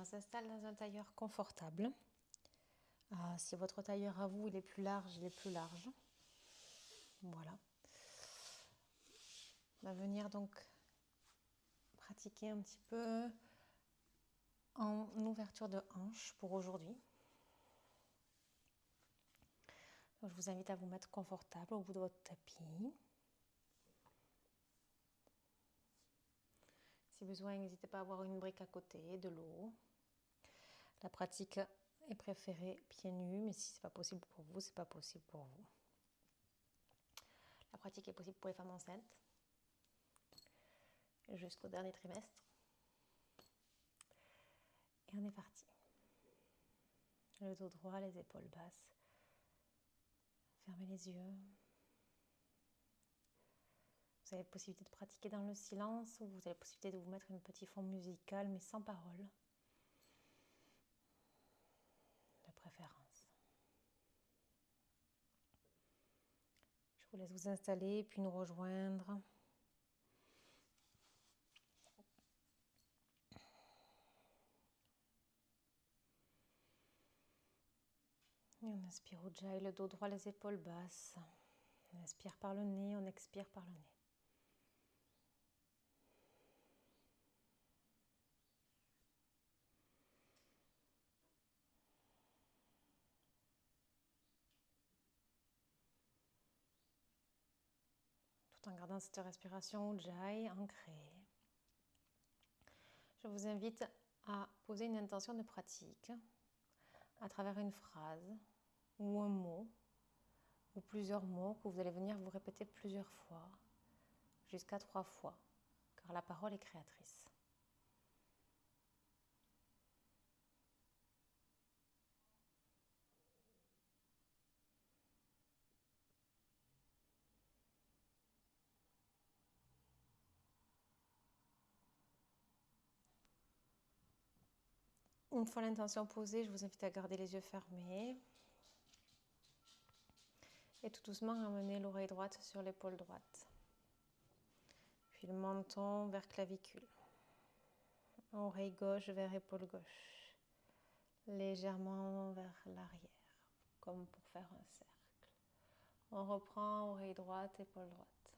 on s'installe dans un tailleur confortable. Si votre tailleur à vous il est plus large, il est plus large. Voilà. On va venir donc pratiquer un petit peu en ouverture de hanche pour aujourd'hui. Donc, je vous invite à vous mettre confortable au bout de votre tapis. Si besoin, n'hésitez pas à avoir une brique à côté, de l'eau. La pratique est préférée pieds nus, mais si ce n'est pas possible pour vous, c'est pas possible pour vous. La pratique est possible pour les femmes enceintes jusqu'au dernier trimestre. Et on est parti. Le dos droit, les épaules basses. Fermez les yeux. Vous avez la possibilité de pratiquer dans le silence ou vous avez la possibilité de vous mettre une petite fond musical mais sans parole. De préférence. Je vous laisse vous installer puis nous rejoindre. Et on inspire Ujjayi, le dos droit, les épaules basses. On inspire par le nez, on expire par le nez. Tout en gardant cette respiration Ujjayi ancrée. Je vous invite à poser une intention de pratique à travers une phrase ou un mot ou plusieurs mots que vous allez venir vous répéter plusieurs fois, jusqu'à 3 fois, car la parole est créatrice. Une fois l'intention posée, je vous invite à garder les yeux fermés et tout doucement amener l'oreille droite sur l'épaule droite. Puis le menton vers clavicule. Oreille gauche vers épaule gauche. Légèrement vers l'arrière, comme pour faire un cercle. On reprend oreille droite, épaule droite.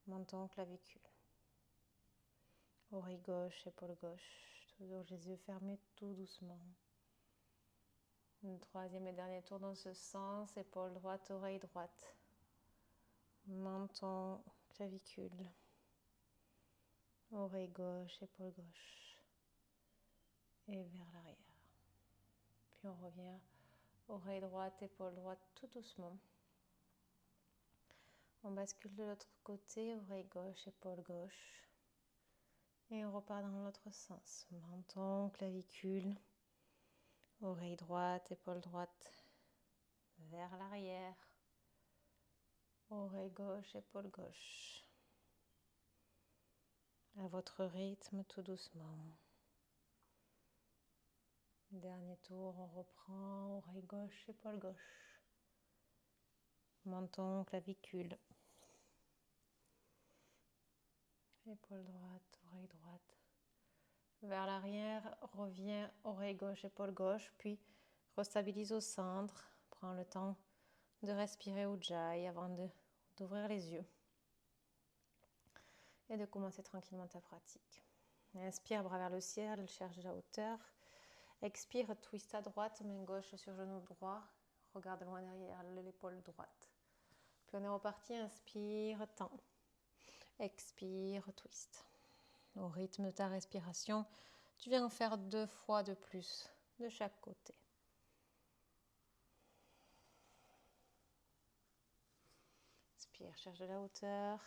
Menton, clavicule. Oreille gauche, épaule gauche. Toujours les yeux fermés tout doucement. Un troisième et dernier tour dans ce sens. Épaule droite, oreille droite. Menton, clavicule. Oreille gauche, épaule gauche. Et vers l'arrière. Puis on revient. Oreille droite, épaule droite, tout doucement. On bascule de l'autre côté. Oreille gauche, épaule gauche. Et on repart dans l'autre sens. Menton, clavicule. Oreille droite, épaule droite. Vers l'arrière. Oreille gauche, épaule gauche. À votre rythme, tout doucement. Dernier tour, on reprend. Oreille gauche, épaule gauche. Menton, clavicule. Épaule droite, oreille droite. Vers l'arrière, revient oreille gauche, épaule gauche, puis restabilise au centre. Prends le temps de respirer Ujjayi avant d'ouvrir les yeux. Et de commencer tranquillement ta pratique. Inspire, bras vers le ciel, cherche de la hauteur. Expire, twist à droite, main gauche sur genou droit. Regarde loin derrière l'épaule droite. Puis on est reparti, inspire, tends. Expire, twist. Au rythme de ta respiration, tu viens en faire 2 fois de plus de chaque côté. Inspire, cherche de la hauteur.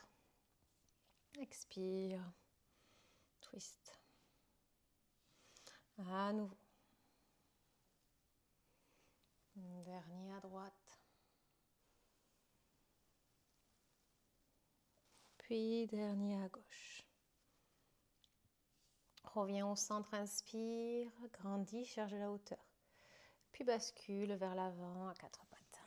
Expire, twist. À nouveau. Dernier à droite. Puis dernier à gauche. Reviens au centre, inspire, grandis, cherche de la hauteur. Puis bascule vers l'avant à 4 pattes.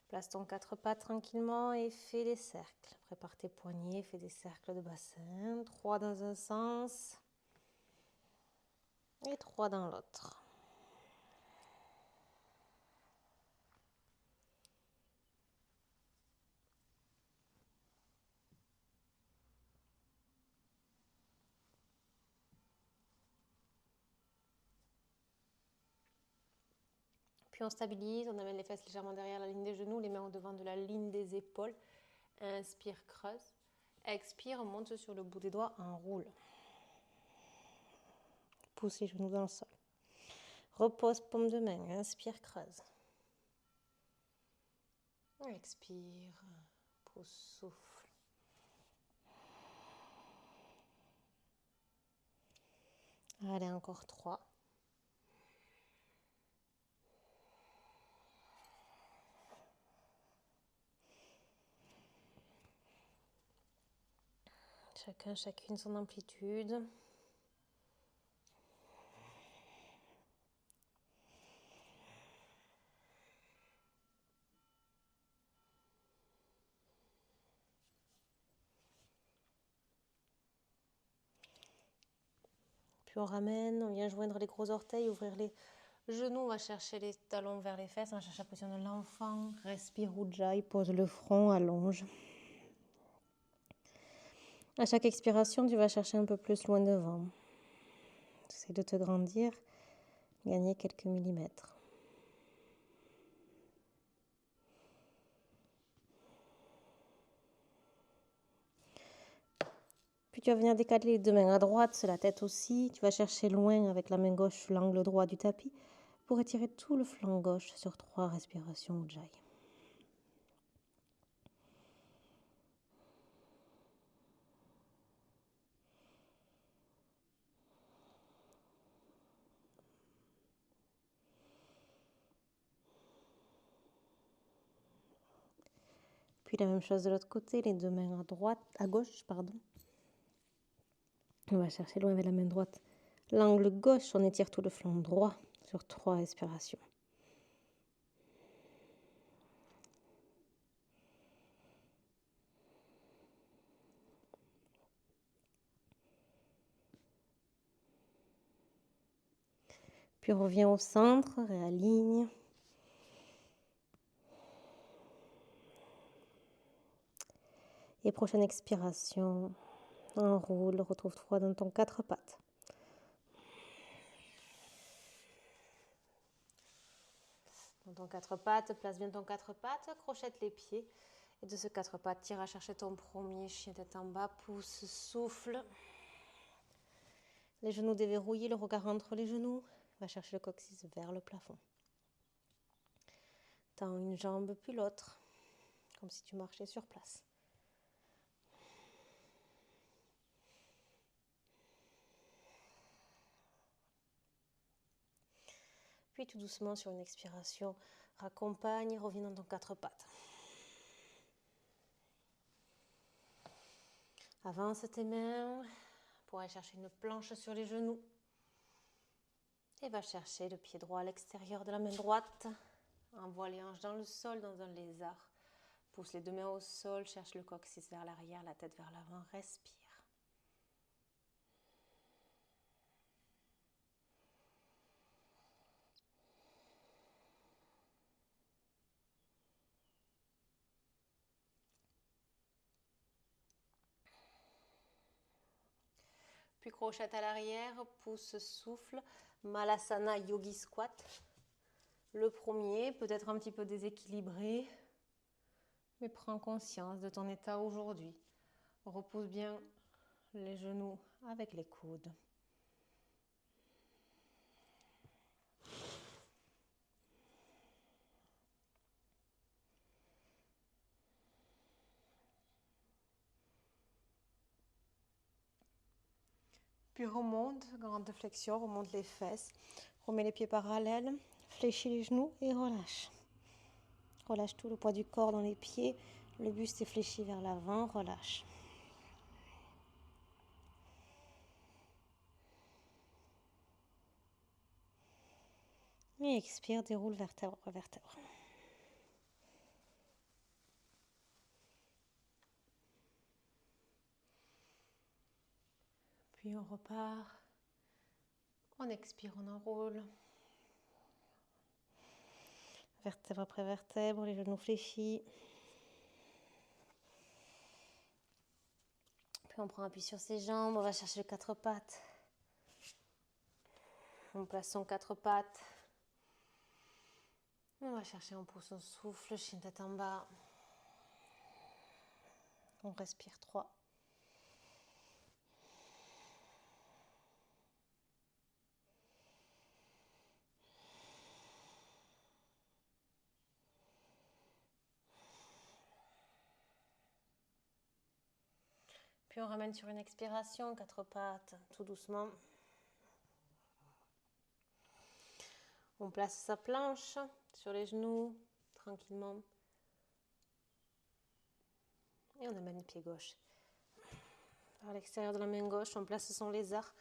Place ton 4 pattes tranquillement et fais des cercles. Prépare tes poignets, fais des cercles de bassin. 3 dans un sens et 3 dans l'autre. Puis on stabilise, on amène les fesses légèrement derrière la ligne des genoux, les mains au devant de la ligne des épaules. Inspire, creuse. Expire, monte sur le bout des doigts, enroule. Pousse les genoux dans le sol. Repose, paume de main. Inspire, creuse. Expire, pousse, souffle. Allez, encore 3. Chacune son amplitude. Puis on ramène, on vient joindre les gros orteils, ouvrir les genoux, on va chercher les talons vers les fesses, on va chercher la position de l'enfant. Respire Ujjayi, pose le front, allonge. À chaque expiration, tu vas chercher un peu plus loin devant. Essaye de te grandir, gagner quelques millimètres. Puis tu vas venir décaler les deux mains à droite, la tête aussi. Tu vas chercher loin avec la main gauche l'angle droit du tapis pour étirer tout le flanc gauche sur 3 respirations Ujjayi. Puis la même chose de l'autre côté, les deux mains à gauche. On va chercher loin avec la main droite l'angle gauche, on étire tout le flanc droit sur 3 respirations. Puis reviens au centre, réaligne. Et prochaine expiration, enroule, retrouve-toi dans ton 4 pattes. Dans ton 4 pattes, place bien ton 4 pattes, crochette les pieds. Et de ce 4 pattes, tire à chercher ton premier chien tête en bas, pousse, souffle. Les genoux déverrouillés, le regard entre les genoux. Va chercher le coccyx vers le plafond. Tends une jambe puis l'autre, comme si tu marchais sur place. Puis tout doucement sur une expiration, raccompagne, reviens dans ton 4 pattes. Avance tes mains pour aller chercher une planche sur les genoux. Et va chercher le pied droit à l'extérieur de la main droite. Envoie les hanches dans le sol, dans un lézard. Pousse les deux mains au sol, cherche le coccyx vers l'arrière, la tête vers l'avant, respire. Puis crochette à l'arrière, pousse, souffle, Malasana Yogi Squat. Le premier, peut-être un petit peu déséquilibré, mais prends conscience de ton état aujourd'hui. Repose bien les genoux avec les coudes. Puis remonte, grande flexion, remonte les fesses, remets les pieds parallèles, fléchis les genoux et relâche. Relâche tout le poids du corps dans les pieds, le buste est fléchi vers l'avant, relâche. Et expire, déroule vertèbre par vertèbre. Puis on repart. On expire, on enroule. Vertèbre après vertèbre, les genoux fléchis. Puis on prend appui sur ses jambes, on va chercher les 4 pattes. On place son 4 pattes. On va chercher, on pousse son souffle, chien tête en bas. On respire 3. Puis on ramène sur une expiration, 4 pattes, tout doucement. On place sa planche sur les genoux, tranquillement. Et on amène le pied gauche vers l'extérieur de la main gauche. On place son lézard.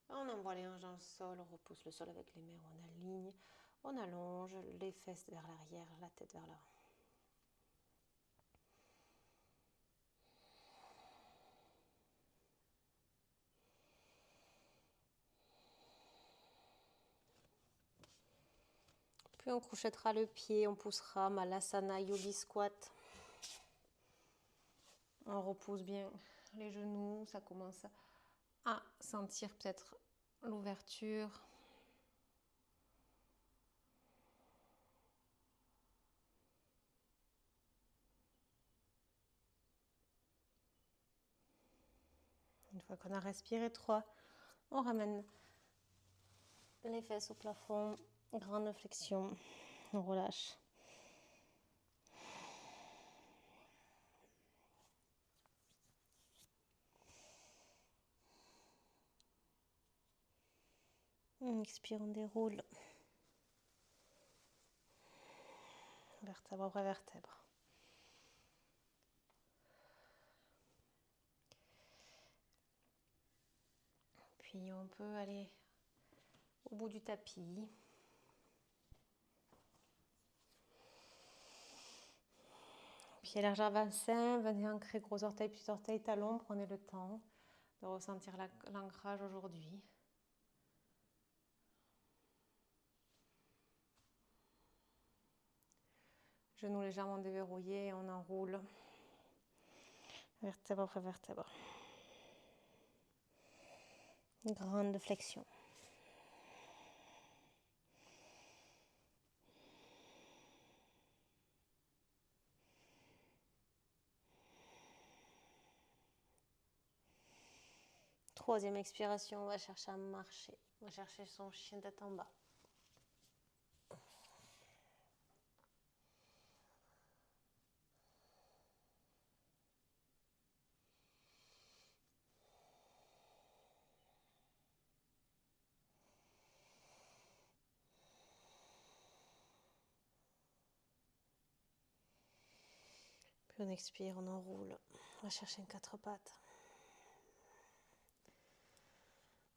On envoie les hanches dans le sol. On repousse le sol avec les mains. On aligne. On allonge les fesses vers l'arrière, la tête vers l'avant. Puis on couchettera le pied. On poussera Malasana Yogi Squat. On repousse bien les genoux. Ça commence à sentir peut-être l'ouverture. Une fois qu'on a respiré 3, on ramène les fesses au plafond, grande flexion, on relâche. On expire, on déroule. Vertèbre après vertèbre. Puis on peut aller au bout du tapis. Pied large avant-sein, venez ancrer gros orteil, petit orteil, talon. Prenez le temps de ressentir l'ancrage aujourd'hui. Genoux légèrement déverrouillés, on enroule. Vertèbre après vertèbre. Grande flexion. Troisième expiration, on va chercher à marcher. On va chercher son chien tête en bas. Puis on expire, on enroule. On va chercher une 4 pattes.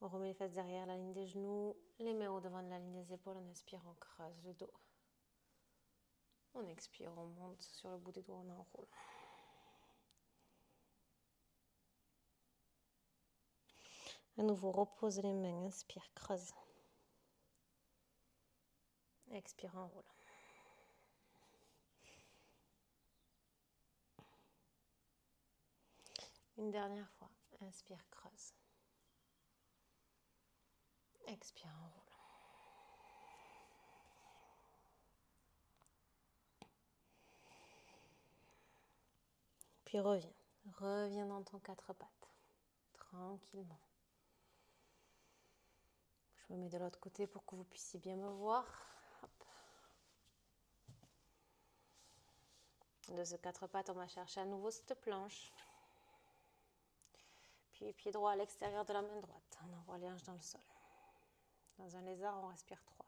On remet les fesses derrière la ligne des genoux, les mains au devant de la ligne des épaules. On inspire, on creuse le dos. On expire, on monte sur le bout des doigts, on enroule. À nouveau, repose les mains, inspire, creuse. Expire, enroule. Une dernière fois, inspire, creuse. Expire, enroule. Puis reviens. Reviens dans ton 4 pattes. Tranquillement. Je me mets de l'autre côté pour que vous puissiez bien me voir. Hop. De ce 4 pattes, on va chercher à nouveau cette planche. Puis pied droit à l'extérieur de la main droite. On envoie les hanches dans le sol. Dans un lézard, on respire 3.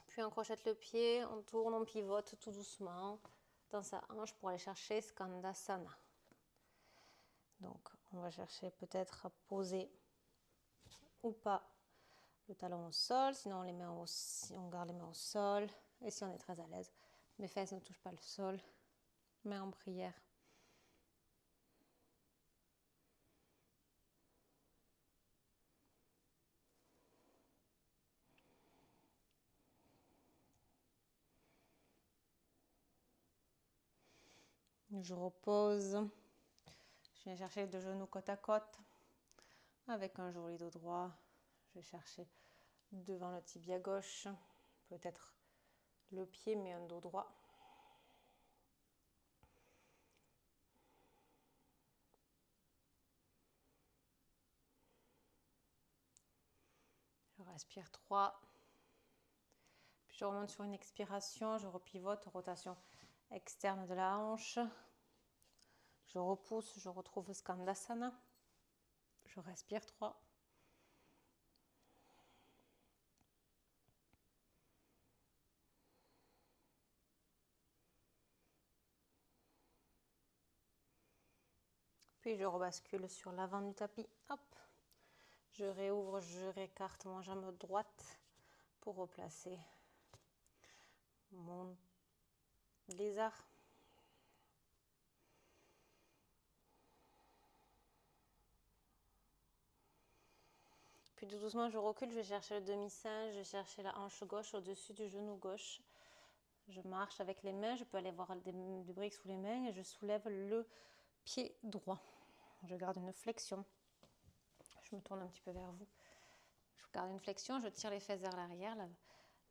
Puis on crochette le pied, on tourne, on pivote tout doucement dans sa hanche pour aller chercher Skandasana. Donc On va chercher peut-être à poser ou pas le talon au sol, sinon on garde les mains au sol. Et si on est très à l'aise, mes fesses ne touchent pas le sol, mains en prière. Je repose. Je viens chercher les deux genoux côte à côte avec un joli dos droit. Je vais chercher devant le tibia gauche, peut-être le pied, mais un dos droit. Je respire 3. Puis je remonte sur une expiration, je repivote, rotation externe de la hanche. Je repousse, je retrouve Skandasana. Je respire 3. Puis je rebascule sur l'avant du tapis. Hop. Je réouvre, je réécarte mon jambe droite pour replacer mon lézard. Puis tout doucement, je recule, je vais chercher le demi-singe, je vais chercher la hanche gauche au-dessus du genou gauche. Je marche avec les mains, je peux aller voir des briques sous les mains et je soulève le pied droit. Je garde une flexion. Je me tourne un petit peu vers vous. Je garde une flexion, je tire les fesses vers l'arrière,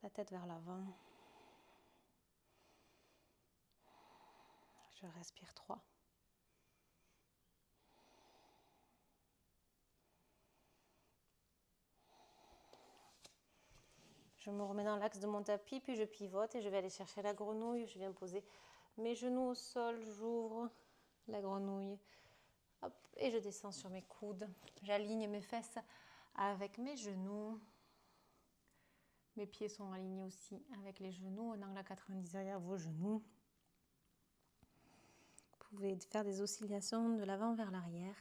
la tête vers l'avant. Je respire 3. Je me remets dans l'axe de mon tapis, puis je pivote et je vais aller chercher la grenouille. Je viens poser mes genoux au sol, j'ouvre la grenouille. Hop, et je descends sur mes coudes. J'aligne mes fesses avec mes genoux. Mes pieds sont alignés aussi avec les genoux, en angle à 90 derrière vos genoux. Vous pouvez faire des oscillations de l'avant vers l'arrière.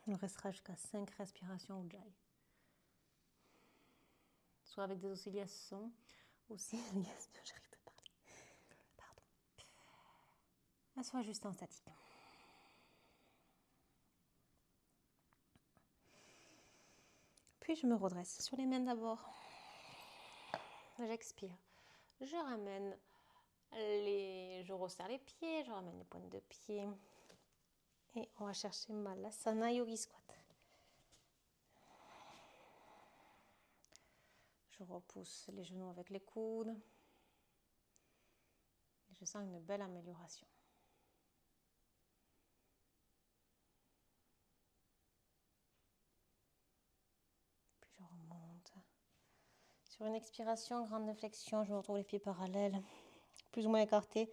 On restera jusqu'à 5 respirations Ujjayi. Soit avec des oscillations, aussi, j'arrive pas à parler. Pardon. Soit juste en statique. Puis je me redresse sur les mains d'abord. J'expire. Je ramène je resserre les pieds, je ramène les pointes de pied. Et on va chercher Malasana Yogi Squat. Je repousse les genoux avec les coudes. Et je sens une belle amélioration. Puis je remonte. Sur une expiration, grande flexion, je me retrouve les pieds parallèles, plus ou moins écartés.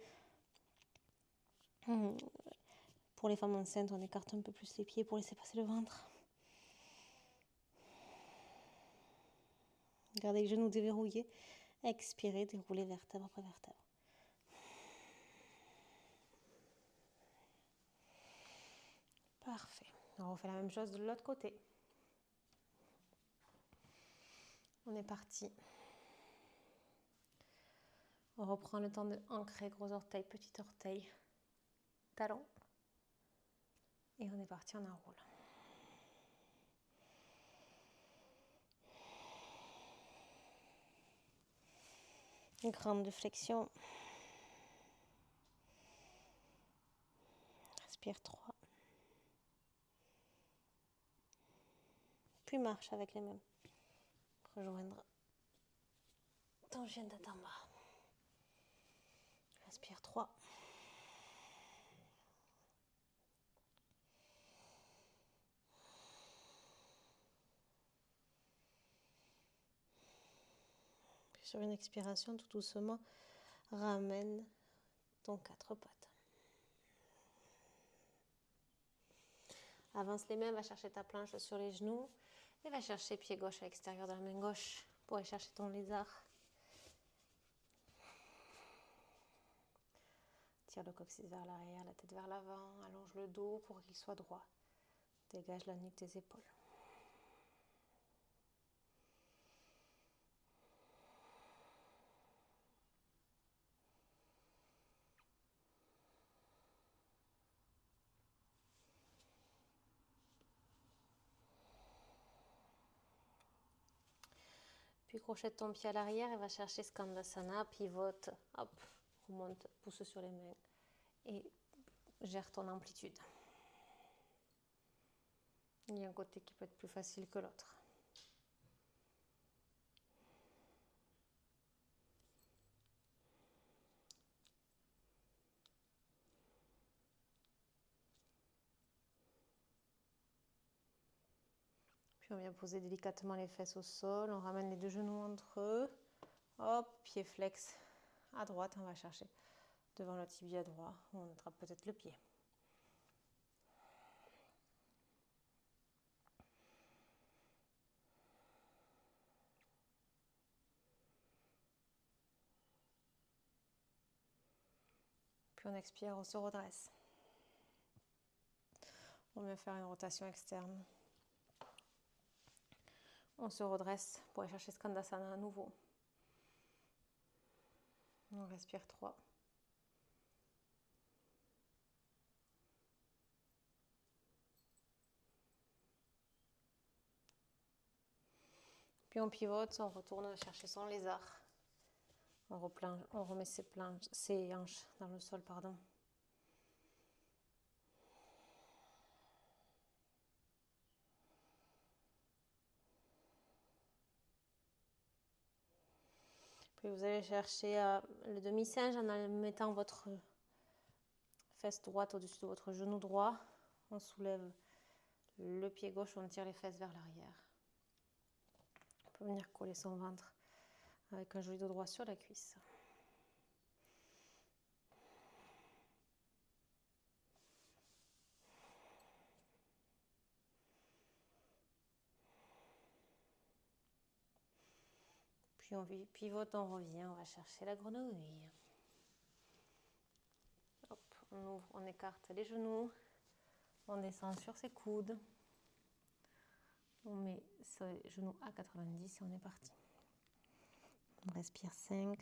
Pour les femmes enceintes, on écarte un peu plus les pieds pour laisser passer le ventre. Gardez les genoux déverrouillés. Expirez, déroulez vertèbre après vertèbre. Parfait. On refait la même chose de l'autre côté. On est parti. On reprend le temps de ancrer gros orteil, petit orteil, talon. Et on est parti, on enroule. Une grande flexion. Respire 3. Puis marche avec les mêmes. Rejoindre ton Jendadamba. Respire 3. Puis sur une expiration, tout doucement, ramène ton 4 pattes. Avance les mains, va chercher ta planche sur les genoux. Et va chercher pied gauche à l'extérieur de la main gauche pour aller chercher ton lézard. Tire le coccyx vers l'arrière, la tête vers l'avant, allonge le dos pour qu'il soit droit. Dégage la nuque des épaules. Puis crochette ton pied à l'arrière et va chercher Skandasana, pivote, hop, remonte, pousse sur les mains et gère ton amplitude. Il y a un côté qui peut être plus facile que l'autre. Puis on vient poser délicatement les fesses au sol, on ramène les deux genoux entre eux. Hop, pied flex à droite, on va chercher devant le tibia droit, on attrape peut-être le pied. Puis on expire, on se redresse. On vient faire une rotation externe. On se redresse pour aller chercher Skandasana à nouveau. On respire 3. Puis on pivote, on retourne chercher son lézard. On remet ses hanches dans le sol, pardon. Puis vous allez chercher le demi-singe en mettant votre fesse droite au-dessus de votre genou droit. On soulève le pied gauche, on tire les fesses vers l'arrière. On peut venir coller son ventre avec un joli dos droit sur la cuisse. Puis on pivote, on revient, on va chercher la grenouille. Hop, on ouvre, on écarte les genoux, on descend sur ses coudes. On met ses genoux à 90 et on est parti. On respire 5.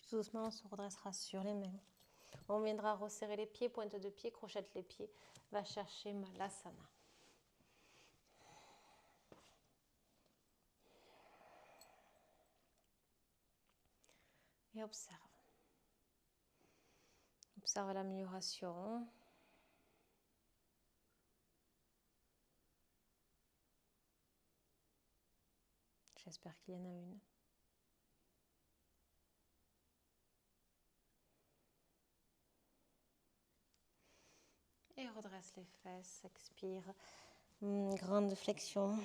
Tout doucement, on se redressera sur les mains. On viendra resserrer les pieds, pointe de pied, crochette les pieds. Va chercher Malasana. Et observe. Observe l'amélioration. J'espère qu'il y en a une. Et redresse les fesses, expire. Grande flexion.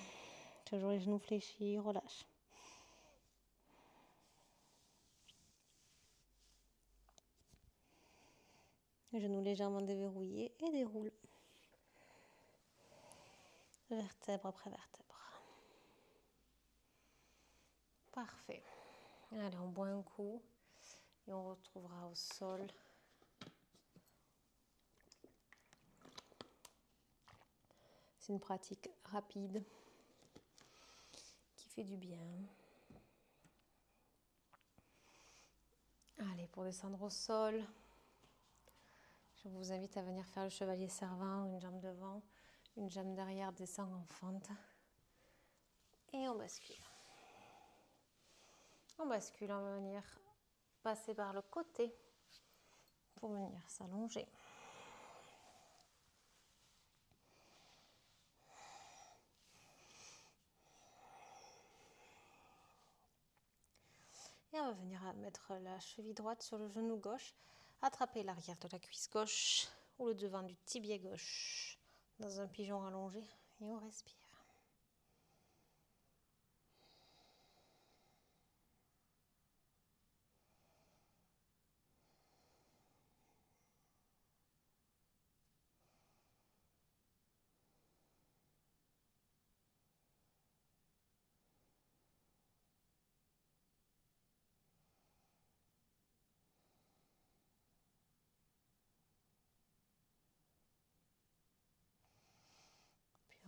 Toujours les genoux fléchis, relâche. Les genoux légèrement déverrouillés et déroule. Vertèbre après vertèbre. Parfait. Allez, on boit un coup et on retrouvera au sol. C'est une pratique rapide qui fait du bien. Allez, pour descendre au sol, je vous invite à venir faire le chevalier servant, une jambe devant, une jambe derrière, descend en fente. Et on bascule. On bascule, on va venir passer par le côté pour venir s'allonger. Et on va venir mettre la cheville droite sur le genou gauche, attraper l'arrière de la cuisse gauche ou le devant du tibia gauche dans un pigeon allongé et on respire.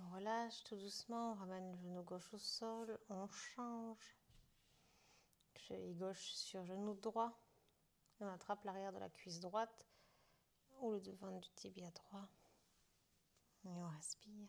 On relâche tout doucement, on ramène le genou gauche au sol, on change. Cheville gauche sur genou droit. On attrape l'arrière de la cuisse droite ou le devant du tibia droit. Et on respire.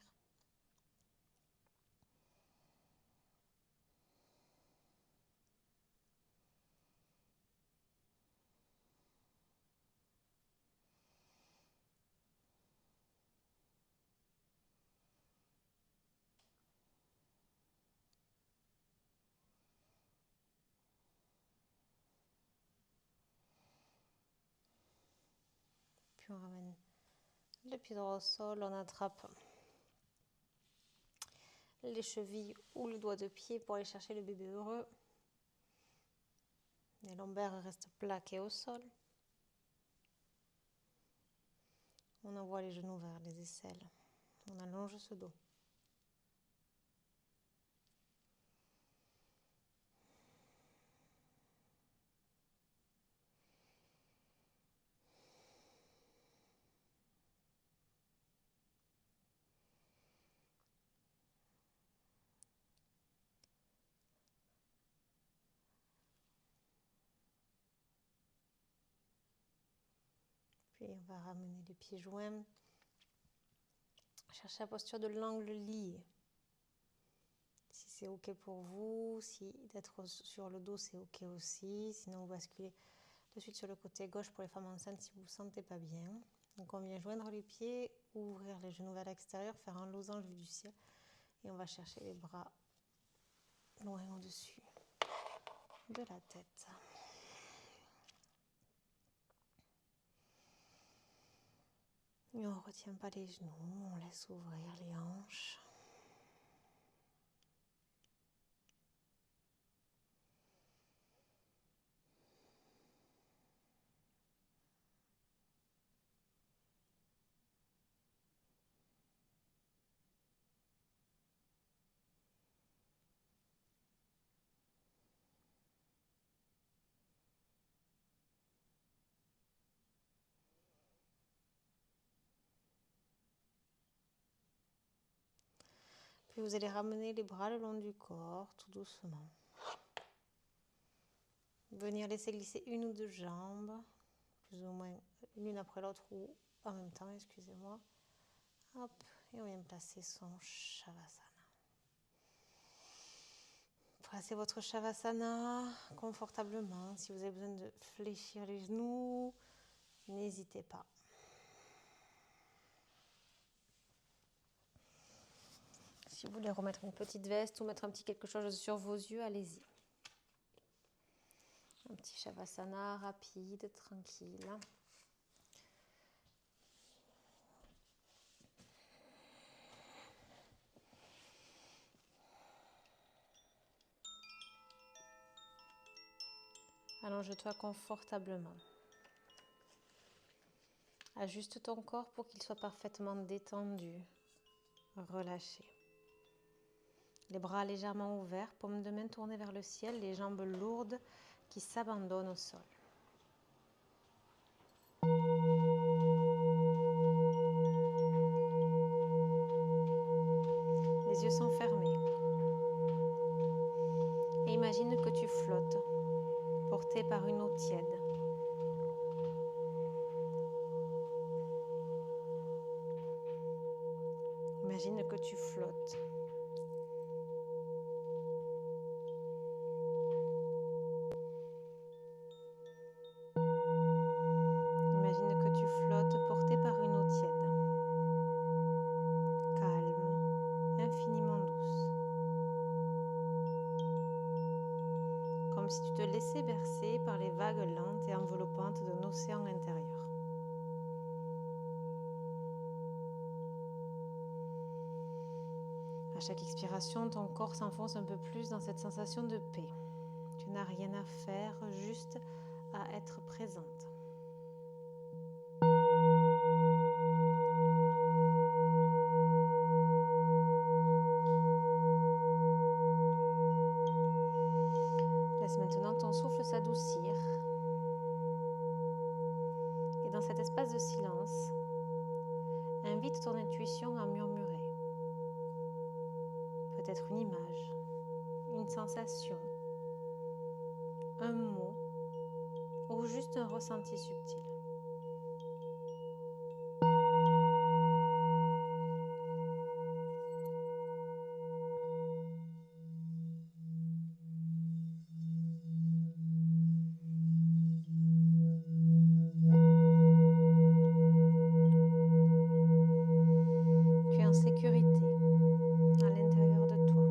Puis on ramène le pied droit au sol, on attrape les chevilles ou le doigt de pied pour aller chercher le bébé heureux. Les lombaires restent plaqués au sol. On envoie les genoux vers les aisselles. On allonge ce dos. Puis on va ramener les pieds joints. Cherchez la posture de l'angle lié. Si c'est ok pour vous, si d'être sur le dos c'est ok aussi. Sinon vous basculez de suite sur le côté gauche pour les femmes enceintes si vous ne vous sentez pas bien. Donc on vient joindre les pieds, ouvrir les genoux vers l'extérieur, faire un losange vu du ciel. Et on va chercher les bras loin au-dessus de la tête. Et on ne retient pas les genoux, on laisse ouvrir les hanches. Puis vous allez ramener les bras le long du corps, tout doucement. Venir laisser glisser une ou deux jambes, plus ou moins l'une après l'autre ou en même temps, excusez-moi. Hop, et on vient placer son Shavasana. Placez votre Shavasana confortablement. Si vous avez besoin de fléchir les genoux, n'hésitez pas. Si vous voulez remettre une petite veste ou mettre un petit quelque chose sur vos yeux, allez-y. Un petit Shavasana rapide, tranquille. Allonge-toi confortablement. Ajuste ton corps pour qu'il soit parfaitement détendu, relâché. Les bras légèrement ouverts, paume de main tournée vers le ciel, les jambes lourdes qui s'abandonnent au sol. Les yeux sont fermés. Et imagine que tu flottes, porté par une eau tiède. Imagine que tu flottes. Imagine que tu flottes porté par une eau tiède, calme, infiniment douce, comme comme si tu te laissais bercer par les vagues lentes et enveloppantes d'un océan intérieur. À chaque expiration, ton corps s'enfonce un peu plus dans cette sensation de paix. Tu n'as rien à faire, juste à être présente. Laisse maintenant ton souffle s'adoucir. Et dans cet espace de silence, invite ton intuition à murmurer. Peut-être une image, une sensation, un mot ou juste un ressenti subtil. Tu es en sécurité à l'intérieur de toi.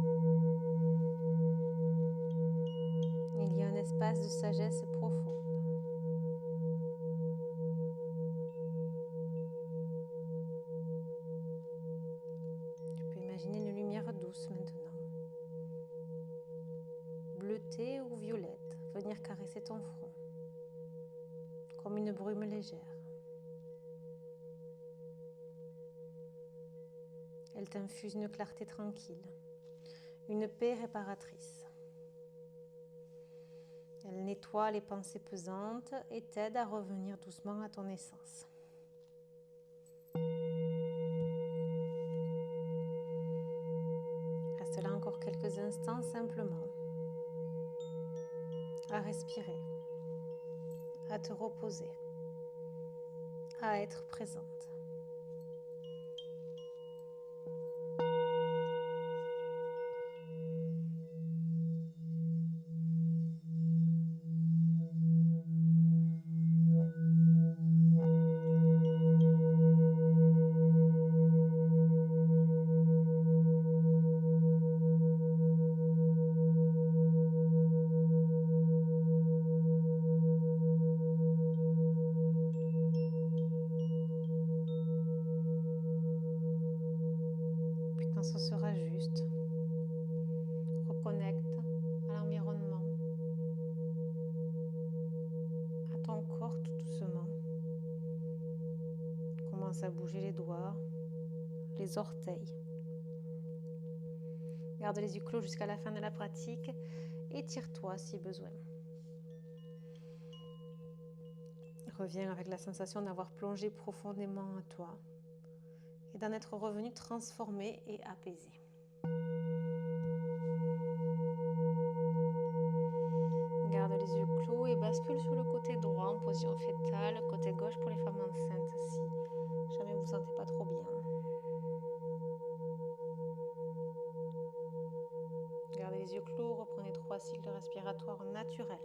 Il y a un espace de sagesse profonde. Tu peux imaginer une lumière douce maintenant, bleutée ou violette, venir caresser ton front, comme une brume légère. Elle t'infuse une clarté tranquille, une paix réparatrice. Elle nettoie les pensées pesantes et t'aide à revenir doucement à ton essence. Reste là encore quelques instants simplement, à respirer, à te reposer, à être présente. Quand ce sera juste, reconnecte à l'environnement, à ton corps tout doucement. Commence à bouger les doigts, les orteils. Garde les yeux clos jusqu'à la fin de la pratique. Étire-toi si besoin. Reviens avec la sensation d'avoir plongé profondément à toi et d'en être revenu transformé et apaisé. Garde les yeux clos et bascule sur le côté droit en position fétale, côté gauche pour les femmes enceintes si jamais vous ne vous sentez pas trop bien. Gardez les yeux clos, reprenez 3 cycles respiratoires naturels.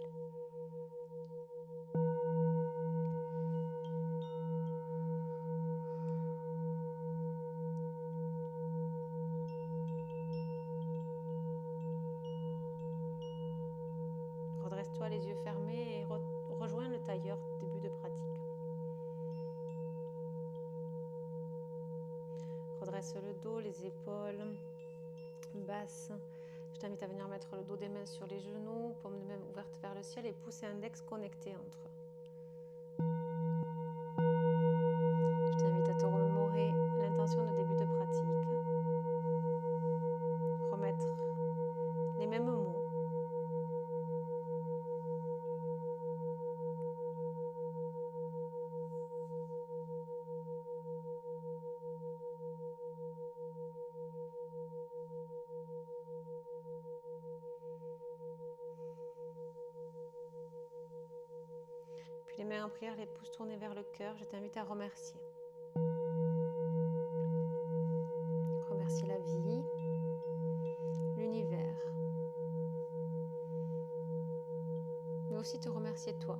Redresse-toi les yeux fermés et rejoins le tailleur début de pratique. Redresse le dos, les épaules basses. Je t'invite à venir mettre le dos des mains sur les genoux, paume de main ouverte vers le ciel et pouce et index connectés entre eux. Je t'invite à te remémorer l'intention de début de pratique. Remettre les mêmes mots. Puis les mains en prière, les pouces tournés vers le cœur, je t'invite à remercier. Remercier la vie, l'univers, mais aussi te remercier toi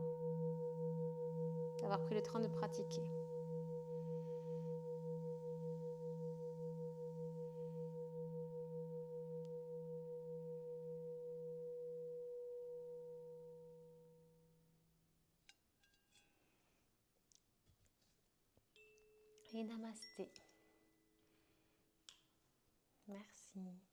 d'avoir pris le temps de pratiquer. Et namasté. Merci.